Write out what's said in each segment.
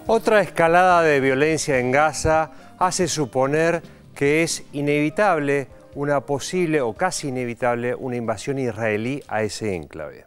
Otra escalada de violencia en Gaza hace suponer que es inevitable una posible o casi inevitable una invasión israelí a ese enclave.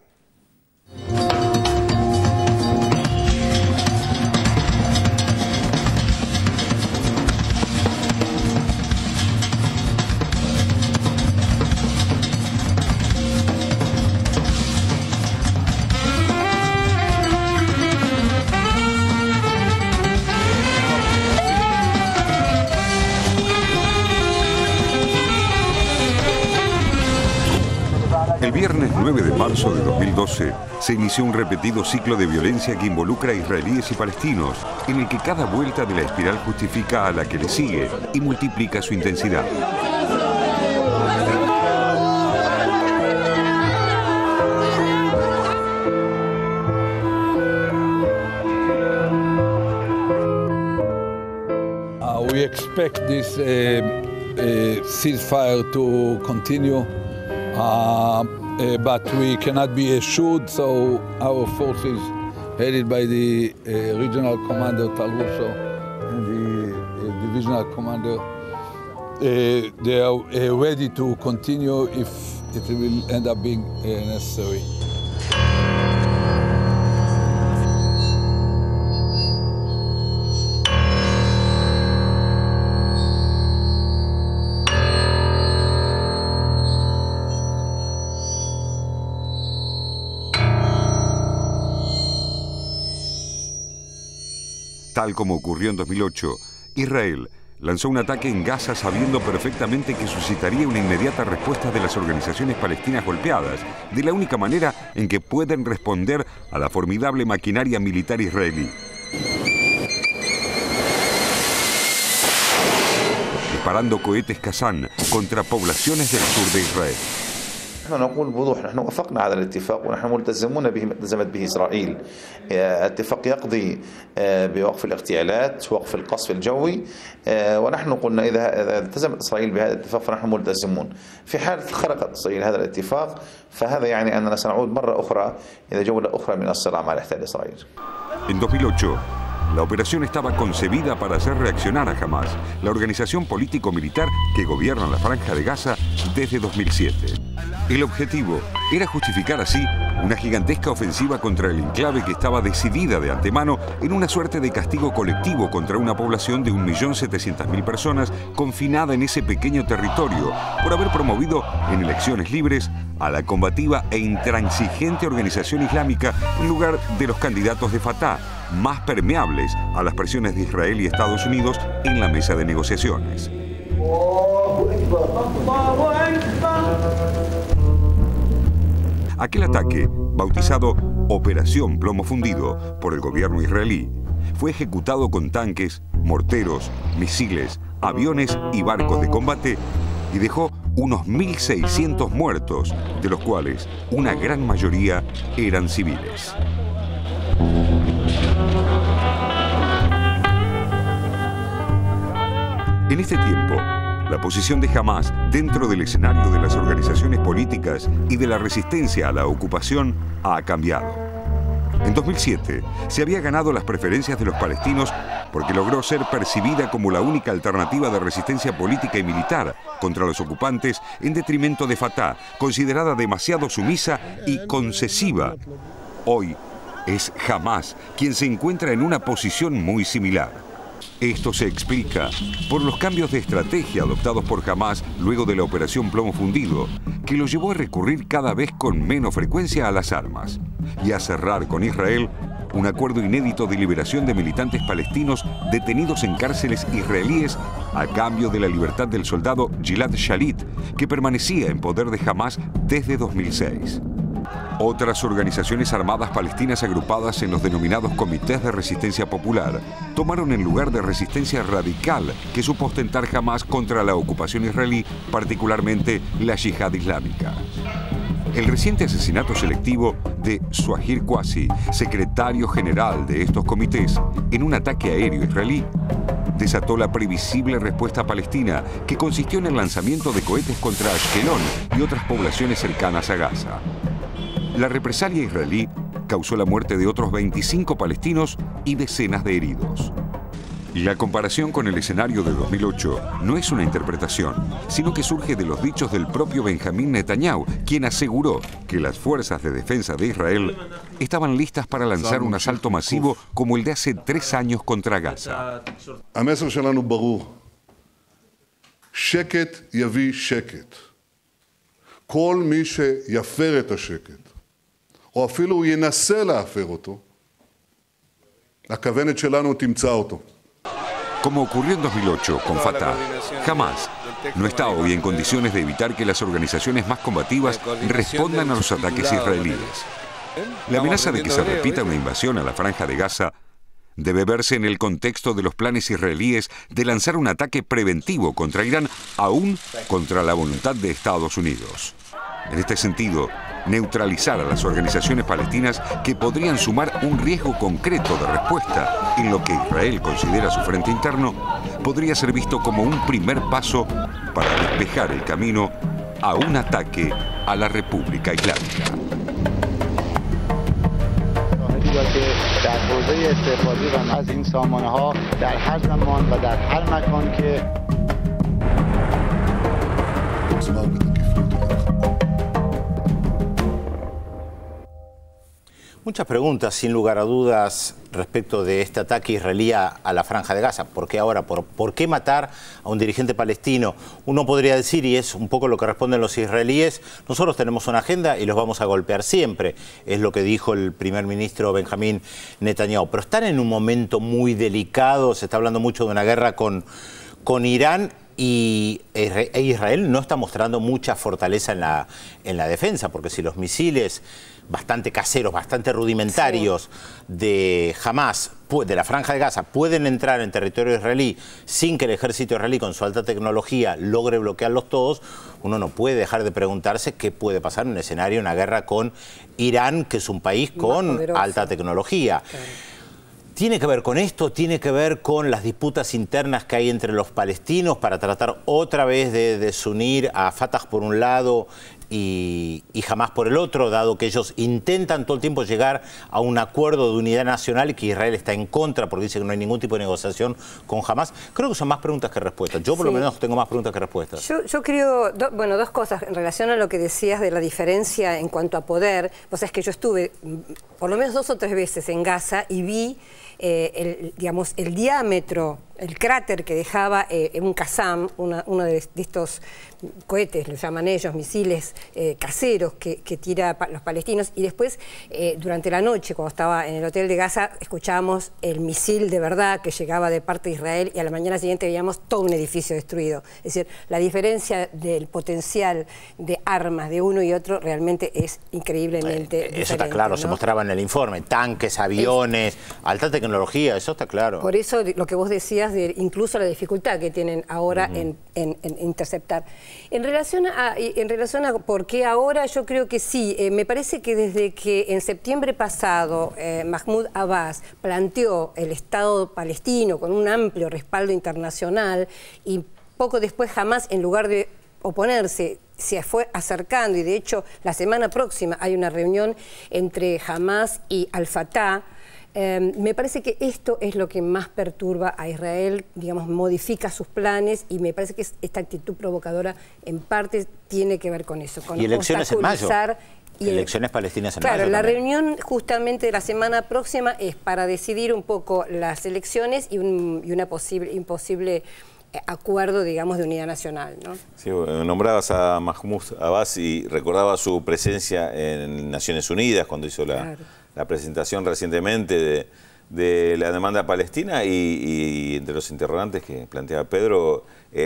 El viernes 9 de marzo de 2012 se inició un repetido ciclo de violencia que involucra a israelíes y palestinos, en el que cada vuelta de la espiral justifica a la que le sigue y multiplica su intensidad. We expect this ceasefire to continue. But we cannot be assured, so our forces, headed by the regional commander Tal Russo and the divisional commander, they are ready to continue if it will end up being necessary. Tal como ocurrió en 2008, Israel lanzó un ataque en Gaza sabiendo perfectamente que suscitaría una inmediata respuesta de las organizaciones palestinas golpeadas, de la única manera en que pueden responder a la formidable maquinaria militar israelí. Disparando cohetes Qassam contra poblaciones del sur de Israel. نحن نقول بوضوح نحن وافقنا على الاتفاق ونحن ملتزمون به ما التزمت به إسرائيل. الاتفاق يقضي بوقف الاغتيالات ووقف القصف الجوي ونحن قلنا إذا التزمت إسرائيل بهذا الاتفاق فنحن ملتزمون. في حال خرقت إسرائيل هذا الاتفاق فهذا يعني أننا سنعود مرة أخرى إلى جولة أخرى من الصراع مع الاحتلال الإسرائيلي. En 2008, la operación estaba concebida para hacer reaccionar a Hamas, la organización político-militar que gobierna la Franja de Gaza desde 2007. El objetivo era justificar así una gigantesca ofensiva contra el enclave que estaba decidida de antemano en una suerte de castigo colectivo contra una población de 1.700.000 personas confinada en ese pequeño territorio por haber promovido en elecciones libres a la combativa e intransigente organización islámica en lugar de los candidatos de Fatah, más permeables a las presiones de Israel y Estados Unidos en la mesa de negociaciones. Aquel ataque, bautizado Operación Plomo Fundido por el gobierno israelí, fue ejecutado con tanques, morteros, misiles, aviones y barcos de combate y dejó unos 1.600 muertos, de los cuales una gran mayoría eran civiles. En este tiempo, la posición de Hamas dentro del escenario de las organizaciones políticas y de la resistencia a la ocupación ha cambiado. En 2007 se había ganado las preferencias de los palestinos porque logró ser percibida como la única alternativa de resistencia política y militar contra los ocupantes en detrimento de Fatah, considerada demasiado sumisa y concesiva. Hoy es Hamas quien se encuentra en una posición muy similar. Esto se explica por los cambios de estrategia adoptados por Hamas luego de la Operación Plomo Fundido, que lo llevó a recurrir cada vez con menos frecuencia a las armas y a cerrar con Israel un acuerdo inédito de liberación de militantes palestinos detenidos en cárceles israelíes a cambio de la libertad del soldado Gilad Shalit, que permanecía en poder de Hamas desde 2006. Otras organizaciones armadas palestinas agrupadas en los denominados Comités de Resistencia Popular tomaron el lugar de resistencia radical que supo ostentar Hamas contra la ocupación israelí, particularmente la Yihad Islámica. El reciente asesinato selectivo de Suahir Qasi, secretario general de estos comités, en un ataque aéreo israelí, desató la previsible respuesta palestina, que consistió en el lanzamiento de cohetes contra Ashkelon y otras poblaciones cercanas a Gaza. La represalia israelí causó la muerte de otros 25 palestinos y decenas de heridos. La comparación con el escenario de 2008 no es una interpretación, sino que surge de los dichos del propio Benjamín Netanyahu, quien aseguró que las fuerzas de defensa de Israel estaban listas para lanzar un asalto masivo como el de hace 3 años contra Gaza. המסר שלנו ברור. שקט יביא שקט. כל מי שיפר את השקט, או אפילו ינסה להפר אותו, הכוונת שלנו תמצא אותו. Como ocurrió en 2008 con Fatah, Hamas no está hoy en condiciones de evitar que las organizaciones más combativas respondan a los ataques israelíes. La amenaza de que se repita una invasión a la Franja de Gaza debe verse en el contexto de los planes israelíes de lanzar un ataque preventivo contra Irán, aún contra la voluntad de Estados Unidos. En este sentido, neutralizar a las organizaciones palestinas que podrían sumar un riesgo concreto de respuesta en lo que Israel considera su frente interno, podría ser visto como un primer paso para despejar el camino a un ataque a la República Islámica. Muchas preguntas, sin lugar a dudas, respecto de este ataque israelí a la Franja de Gaza. ¿Por qué ahora? ¿Por qué matar a un dirigente palestino? Uno podría decir, y es un poco lo que responden los israelíes, nosotros tenemos una agenda y los vamos a golpear siempre. Es lo que dijo el primer ministro Benjamín Netanyahu. Pero están en un momento muy delicado, se está hablando mucho de una guerra con Irán, y Israel no está mostrando mucha fortaleza en la defensa, porque si los misiles bastante caseros, bastante rudimentarios de Hamas, de la Franja de Gaza, pueden entrar en territorio israelí sin que el ejército israelí con su alta tecnología logre bloquearlos todos, uno no puede dejar de preguntarse qué puede pasar en un escenario, una guerra con Irán, que es un país con alta tecnología. Claro. ¿Tiene que ver con esto? ¿Tiene que ver con las disputas internas que hay entre los palestinos para tratar otra vez de desunir a Fatah por un lado y Hamas por el otro, dado que ellos intentan todo el tiempo llegar a un acuerdo de unidad nacional y que Israel está en contra porque dice que no hay ningún tipo de negociación con Hamas? Creo que son más preguntas que respuestas. Yo por lo menos tengo más preguntas que respuestas. Yo creo, bueno, dos cosas en relación a lo que decías de la diferencia en cuanto a poder. Vos sabés que yo estuve por lo menos 2 o 3 veces en Gaza y vi digamos, el diámetro, el cráter que dejaba un Qassam, uno de estos cohetes, lo llaman ellos, misiles caseros que tira los palestinos. Y después, durante la noche, cuando estaba en el hotel de Gaza, escuchábamos el misil de verdad que llegaba de parte de Israel y a la mañana siguiente veíamos todo un edificio destruido. Es decir, la diferencia del potencial de armas de uno y otro realmente es increíblemente diferente. Eso está claro, ¿no? Se mostraba en el informe, tanques, aviones, alta tecnología, eso está claro. Por eso lo que vos decías, de incluso la dificultad que tienen ahora en interceptar. En relación a por qué ahora, yo creo que sí. Me parece que desde que en septiembre pasado Mahmoud Abbas planteó el Estado palestino con un amplio respaldo internacional y poco después Hamas, en lugar de oponerse, se fue acercando, y de hecho la semana próxima hay una reunión entre Hamas y Al-Fatah. Me parece que esto es lo que más perturba a Israel, digamos, modifica sus planes, y me parece que esta actitud provocadora en parte tiene que ver con eso. Con y elecciones en mayo. Y elecciones palestinas en mayo. Claro, la también. reunión justamente de la semana próxima es para decidir un poco las elecciones y un imposible acuerdo, digamos, de unidad nacional, ¿no? Sí, nombrabas a Mahmoud Abbas y recordaba su presencia en Naciones Unidas cuando hizo la presentación recientemente de la demanda palestina, y entre los interrogantes que planteaba Pedro,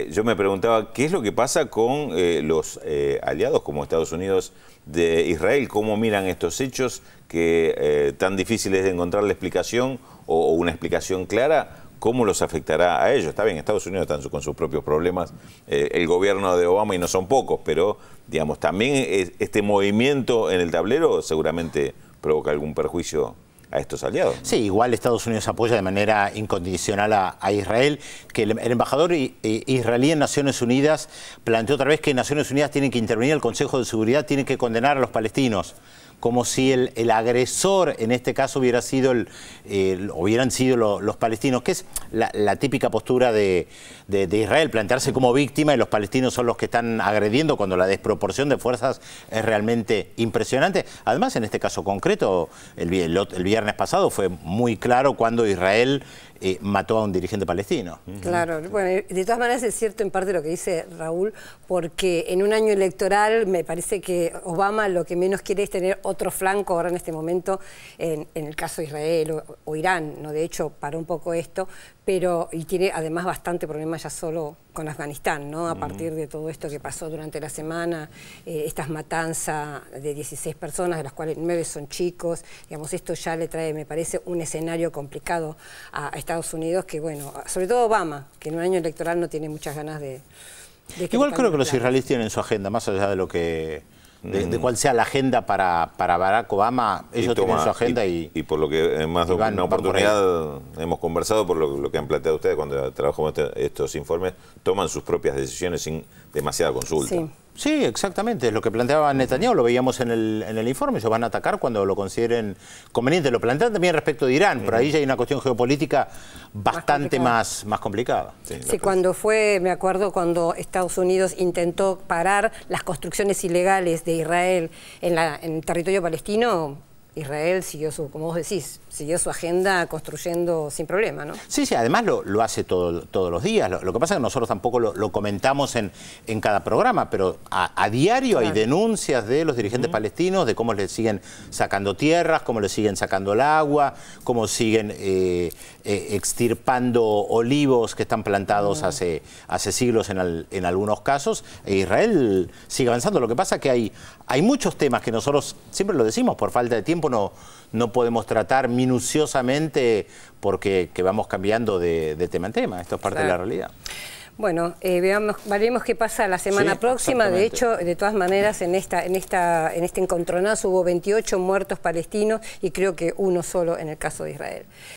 yo me preguntaba qué es lo que pasa con los aliados como Estados Unidos de Israel, cómo miran estos hechos que tan difíciles de encontrar la explicación o una explicación clara. ¿Cómo los afectará a ellos? Está bien, Estados Unidos está con sus propios problemas, el gobierno de Obama, y no son pocos, pero digamos, también este movimiento en el tablero seguramente provoca algún perjuicio a estos aliados, ¿no? Sí, igual Estados Unidos apoya de manera incondicional a Israel, que el embajador israelí en Naciones Unidas planteó otra vez que Naciones Unidas tiene que intervenir, el Consejo de Seguridad tiene que condenar a los palestinos. como si el agresor en este caso hubiera sido hubieran sido los palestinos, que es la típica postura de Israel, plantearse como víctima y los palestinos son los que están agrediendo, cuando la desproporción de fuerzas es realmente impresionante. Además, en este caso concreto, el viernes pasado fue muy claro cuando Israel mató a un dirigente palestino. Claro, bueno, de todas maneras es cierto en parte lo que dice Raúl, porque en un año electoral me parece que Obama lo que menos quiere es tener otro flanco ahora en este momento, en el caso de Israel o Irán, ¿no? De hecho, paró un poco esto, y tiene además bastante problema ya solo con Afganistán, ¿no? A partir de todo esto que pasó durante la semana, estas matanzas de 16 personas, de las cuales 9 son chicos, digamos, esto ya le trae, me parece, un escenario complicado a Estados Unidos, que bueno, sobre todo Obama, que en un año electoral no tiene muchas ganas de Igual creo que los israelíes tienen su agenda, más allá de lo que... De cuál sea la agenda para Barack Obama, ellos tienen su agenda y por lo que en más de una oportunidad hemos conversado, por lo que han planteado ustedes cuando trabajamos estos informes, toman sus propias decisiones sin demasiada consulta. Sí, exactamente, es lo que planteaba Netanyahu, lo veíamos en el informe, ellos van a atacar cuando lo consideren conveniente. Lo plantean también respecto de Irán, por ahí ya hay una cuestión geopolítica bastante más complicada. Sí, cuando me acuerdo cuando Estados Unidos intentó parar las construcciones ilegales de Israel en territorio palestino, Israel siguió como vos decís, siguió su agenda construyendo sin problema, ¿no? Sí, además lo hace todos los días. Lo que pasa es que nosotros tampoco lo comentamos en cada programa, pero a diario hay denuncias de los dirigentes palestinos, de cómo les siguen sacando tierras, cómo les siguen sacando el agua, cómo siguen extirpando olivos que están plantados hace siglos en algunos casos. E Israel sigue avanzando. Lo que pasa es que hay muchos temas que nosotros, siempre lo decimos, por falta de tiempo no podemos tratar minuciosamente porque vamos cambiando de tema en tema. Esto es parte de la realidad. Bueno, veremos qué pasa la semana próxima. De hecho, de todas maneras, en este encontronazo hubo 28 muertos palestinos y creo que uno solo en el caso de Israel.